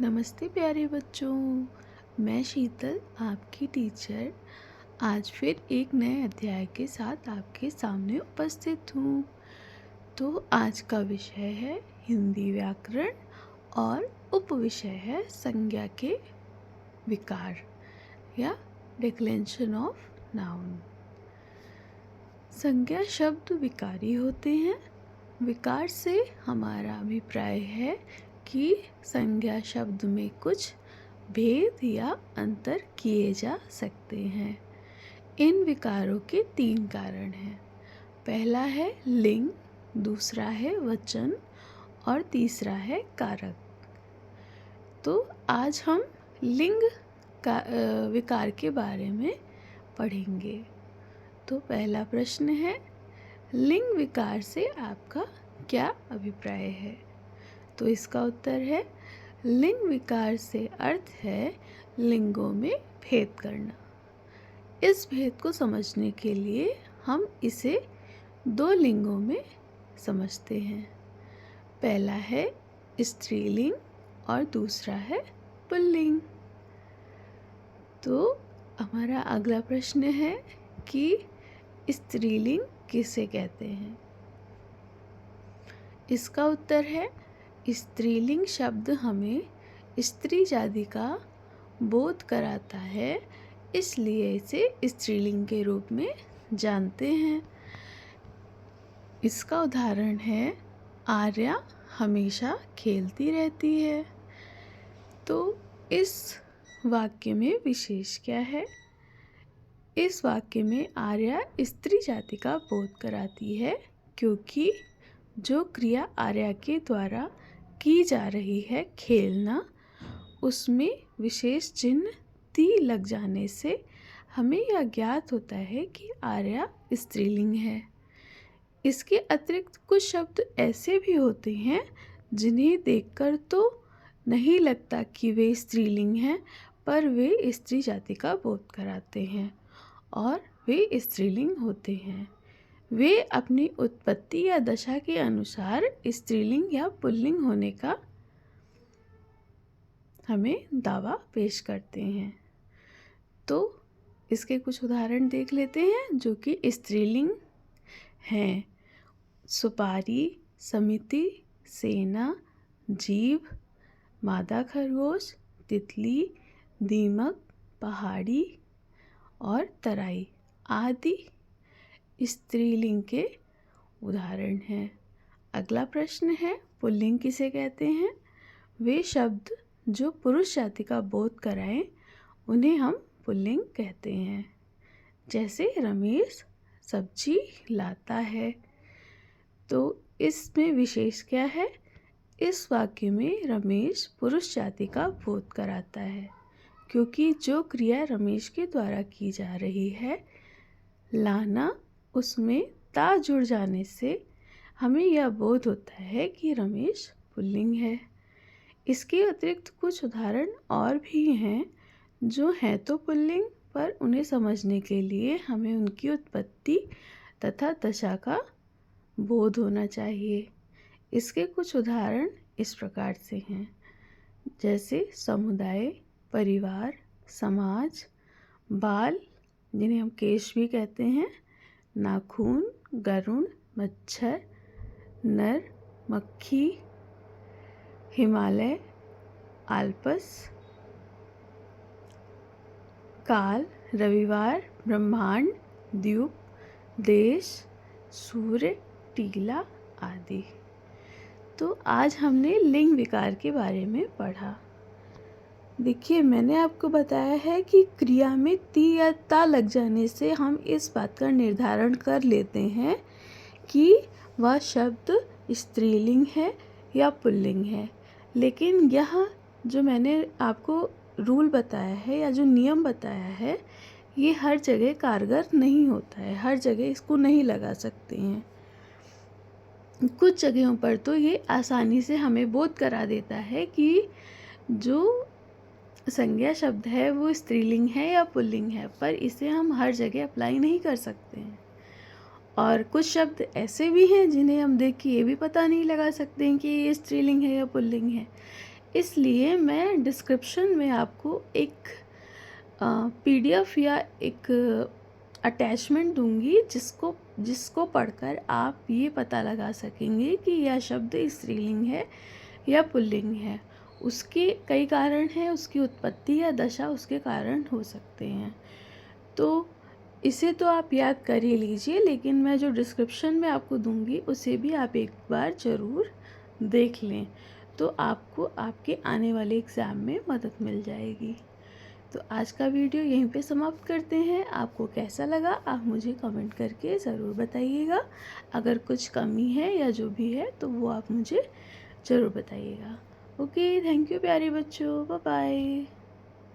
नमस्ते प्यारे बच्चों। मैं शीतल आपकी टीचर आज फिर एक नए अध्याय के साथ आपके सामने उपस्थित हूँ। तो आज का विषय है हिंदी व्याकरण और उपविषय है संज्ञा के विकार या डिक्लेंशन ऑफ नाउन। संज्ञा शब्द विकारी होते हैं। विकार से हमारा अभिप्राय है कि संज्ञा शब्द में कुछ भेद या अंतर किए जा सकते हैं। इन विकारों के 3 कारण हैं। पहला है लिंग, दूसरा है वचन और तीसरा है कारक। तो आज हम लिंग का विकार के बारे में पढ़ेंगे। तो पहला प्रश्न है, लिंग विकार से आपका क्या अभिप्राय है? तो इसका उत्तर है, लिंग विकार से अर्थ है लिंगों में भेद करना। इस भेद को समझने के लिए हम इसे 2 लिंगों में समझते हैं। पहला है स्त्रीलिंग और दूसरा है पुल्लिंग। तो हमारा अगला प्रश्न है कि स्त्रीलिंग किसे कहते हैं? इसका उत्तर है, स्त्रीलिंग शब्द हमें स्त्री जाति का बोध कराता है, इसलिए इसे स्त्रीलिंग के रूप में जानते हैं। इसका उदाहरण है, आर्या हमेशा खेलती रहती है। तो इस वाक्य में विशेष क्या है? इस वाक्य में आर्या स्त्री जाति का बोध कराती है, क्योंकि जो क्रिया आर्या के द्वारा की जा रही है खेलना, उसमें विशेष चिन्ह ती लग जाने से हमें यह ज्ञात होता है कि आर्या स्त्रीलिंग है। इसके अतिरिक्त कुछ शब्द ऐसे भी होते हैं जिन्हें देखकर तो नहीं लगता कि वे स्त्रीलिंग हैं, पर वे स्त्री जाति का बोध कराते हैं और वे स्त्रीलिंग होते हैं। वे अपनी उत्पत्ति या दशा के अनुसार स्त्रीलिंग या पुल्लिंग होने का हमें दावा पेश करते हैं। तो इसके कुछ उदाहरण देख लेते हैं जो कि स्त्रीलिंग हैं। सुपारी, समिति, सेना, जीभ, मादा खरगोश, तितली, दीमक, पहाड़ी और तराई आदि स्त्रीलिंग के उदाहरण हैं। अगला प्रश्न है, पुल्लिंग किसे कहते हैं? वे शब्द जो पुरुष जाति का बोध कराएं, उन्हें हम पुल्लिंग कहते हैं। जैसे रमेश सब्जी लाता है। तो इसमें विशेष क्या है? इस वाक्य में रमेश पुरुष जाति का बोध कराता है, क्योंकि जो क्रिया रमेश के द्वारा की जा रही है लाना, उसमें ता जुड़ जाने से हमें यह बोध होता है कि रमेश पुल्लिंग है। इसके अतिरिक्त कुछ उदाहरण और भी हैं जो हैं तो पुल्लिंग, पर उन्हें समझने के लिए हमें उनकी उत्पत्ति तथा दशा का बोध होना चाहिए। इसके कुछ उदाहरण इस प्रकार से हैं, जैसे समुदाय, परिवार, समाज, बाल जिन्हें हम केश भी कहते हैं, नाखून, गरुण, मच्छर, नर, मक्खी, हिमालय, आल्पस, काल, रविवार, ब्रह्मांड, द्वीप, देश, सूर्य, टीला आदि। तो आज हमने लिंग विकार के बारे में पढ़ा। देखिए, मैंने आपको बताया है कि क्रिया में ती या ता लग जाने से हम इस बात का निर्धारण कर लेते हैं कि वह शब्द स्त्रीलिंग है या पुल्लिंग है। लेकिन यह जो मैंने आपको रूल बताया है या जो नियम बताया है, ये हर जगह कारगर नहीं होता है। हर जगह इसको नहीं लगा सकते हैं। कुछ जगहों पर तो ये आसानी से हमें बोध करा देता है कि जो संज्ञा शब्द है वो स्त्रीलिंग है या पुल्लिंग है, पर इसे हम हर जगह अप्लाई नहीं कर सकते हैं। और कुछ शब्द ऐसे भी हैं जिन्हें हम देख के ये भी पता नहीं लगा सकते हैं कि ये स्त्रीलिंग है या पुल्लिंग है। इसलिए मैं डिस्क्रिप्शन में आपको एक PDF या एक अटैचमेंट दूंगी जिसको पढ़कर आप ये पता लगा सकेंगे कि यह शब्द स्त्रीलिंग है या पुल्लिंग है। उसके कई कारण हैं, उसकी उत्पत्ति या दशा उसके कारण हो सकते हैं। तो इसे तो आप याद कर ही लीजिए, लेकिन मैं जो डिस्क्रिप्शन में आपको दूंगी उसे भी आप एक बार ज़रूर देख लें, तो आपको आपके आने वाले एग्ज़ाम में मदद मिल जाएगी। तो आज का वीडियो यहीं पे समाप्त करते हैं। आपको कैसा लगा आप मुझे कमेंट करके ज़रूर बताइएगा। अगर कुछ कमी है या जो भी है तो वो आप मुझे ज़रूर बताइएगा। ओके, थैंक यू प्यारे बच्चों, बाय बाय।